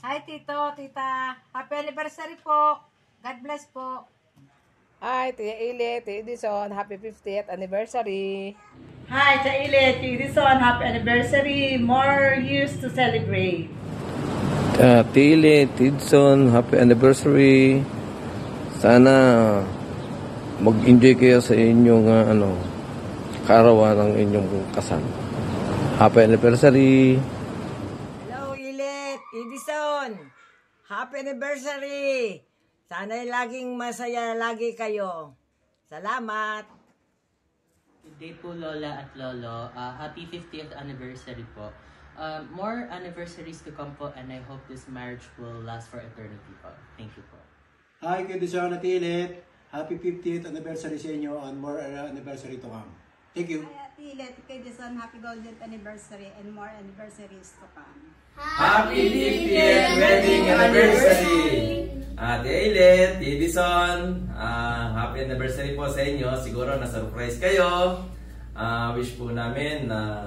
Hi, Tito, Tita. Happy anniversary po. God bless po. Hi, Tia Ile, Tia Edison. Happy 50th anniversary. Hi, Taile, Edison. Happy anniversary. More years to celebrate. Tile, Tidson, happy anniversary. Sana mag-enjoy kayo sa inyong karawan ng inyong kasal. Happy anniversary. Hello, Ilet, Edison. Happy anniversary. Sana'y laging masaya lagi kayo. Salamat. Good day po, Lola at Lolo. Happy 50th anniversary po. More anniversaries to come po, and I hope this marriage will last for eternity po. Thank you po. Hi, Edison at Ilet. Happy 50th anniversary sa inyo and more anniversary to come. Thank you. Hi, Ate Ilet, kay Jason, happy golden anniversary and more anniversaries to come. Happy 50th wedding anniversary! Ate Ailet, Edison, happy anniversary po sa inyo. Siguro na-surprise kayo. Wish po namin na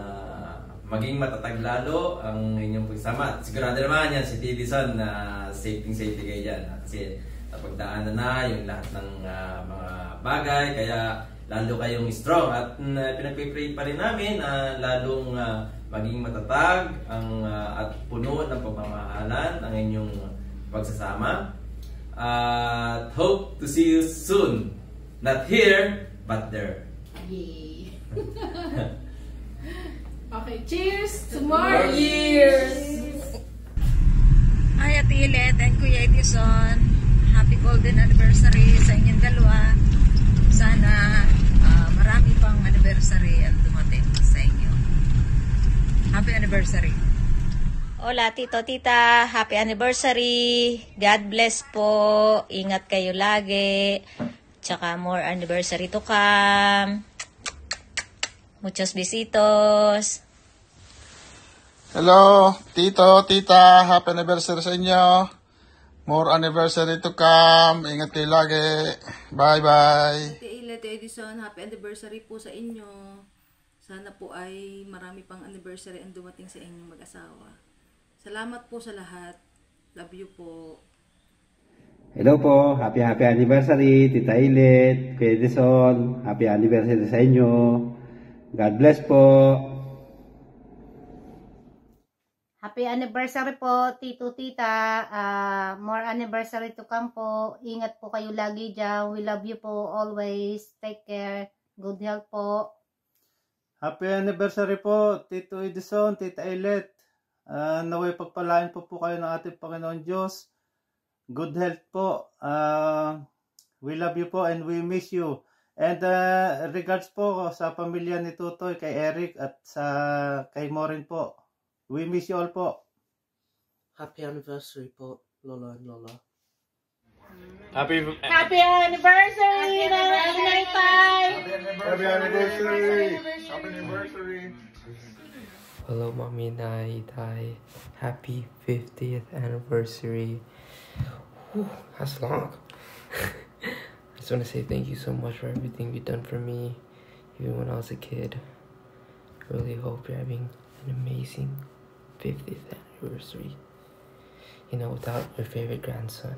maging matatag lalo ang inyong pagsama. Sigurado naman yan si Edison na safety kayo dyan. Kasi napagdaanan na yung lahat ng mga bagay. Kaya lalo kayong strong. At pinagpipray pa rin namin na lalong maging matatag at puno ng pagmamahalan ang inyong pagsasama. Hope to see you soon. Not here, but there. Yay! Okay, cheers to more years! Hi, Ate Ilet and Kuya Edison. Happy golden anniversary sa inyong dalawa. Sana marami pang anniversary ang dumating sa inyo. Happy anniversary. Hola, Tito, Tita. Happy anniversary. God bless po. Ingat kayo lagi. Tsaka more anniversary to come. Muchos besitos. Hello, Tito, Tita. Happy anniversary sa inyo. More anniversary to come. Ingat kayo lagi. Bye-bye. Ate Ile, Ate Edison, happy anniversary po sa inyo. Sana po ay marami pang anniversary ang dumating sa inyong mag-asawa. Salamat po sa lahat. Love you po. Hello po, happy anniversary, Tita Ilet, Kuya Edison, happy anniversary sa inyo. God bless po. Happy anniversary po, Tito, Tita. More anniversary to come po. Ingat po kayo lagi dyan. We love you po always. Take care. Good health po. Happy anniversary po, Tito Edison, Tita Ilet. Naway pagpalain po kayo ng ating Panginoon Diyos. Good health po. We love you po and we miss you. And regards po sa pamilya ni Tutoy, kay Eric at kay Maureen po. We miss you all po. Happy anniversary po, Lola and Lola. Happy anniversary! Happy anniversary! Happy anniversary! Hello, Mommy and Daddy. Happy 50th anniversary. Whew, that's long. I just want to say thank you so much for everything you've done for me, even when I was a kid. I really hope you're having an amazing 50th anniversary. You know, without your favorite grandson.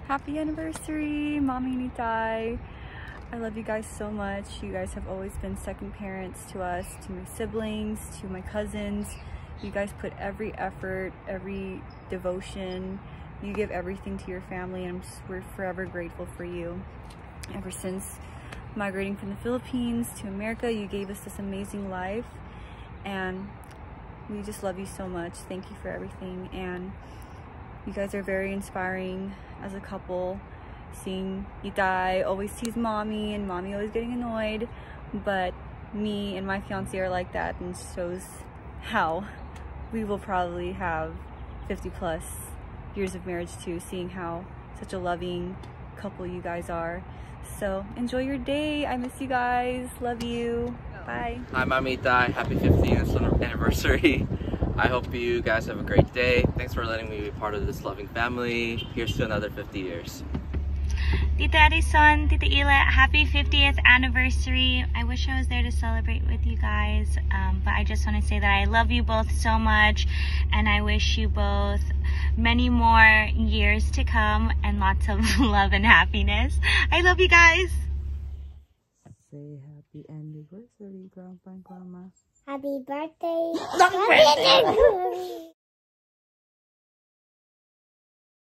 Happy anniversary, Mommy and Itai. I love you guys so much. You guys have always been second parents to us, to my siblings, to my cousins. You guys put every effort, every devotion. You give everything to your family, and we're forever grateful for you. Ever since migrating from the Philippines to America, you gave us this amazing life, and we just love you so much. Thank you for everything, and you guys are very inspiring as a couple. Seeing Itai always tease Mommy and Mommy always getting annoyed, but me and my fiance are like that, and shows how we will probably have 50 plus years of marriage too, seeing how such a loving couple you guys are. So enjoy your day. I miss you guys. Love you. Bye. Hi, Mommy Itai. Happy 50th anniversary. I hope you guys have a great day. Thanks for letting me be part of this loving family. Here's to another 50 years. Tita Edison, Tita Ila, happy 50th anniversary. I wish I was there to celebrate with you guys, but I just want to say that I love you both so much, and I wish you both many more years to come and lots of love and happiness. I love you guys. Say happy anniversary, Grandpa and Grandma. Happy birthday. Happy birthday.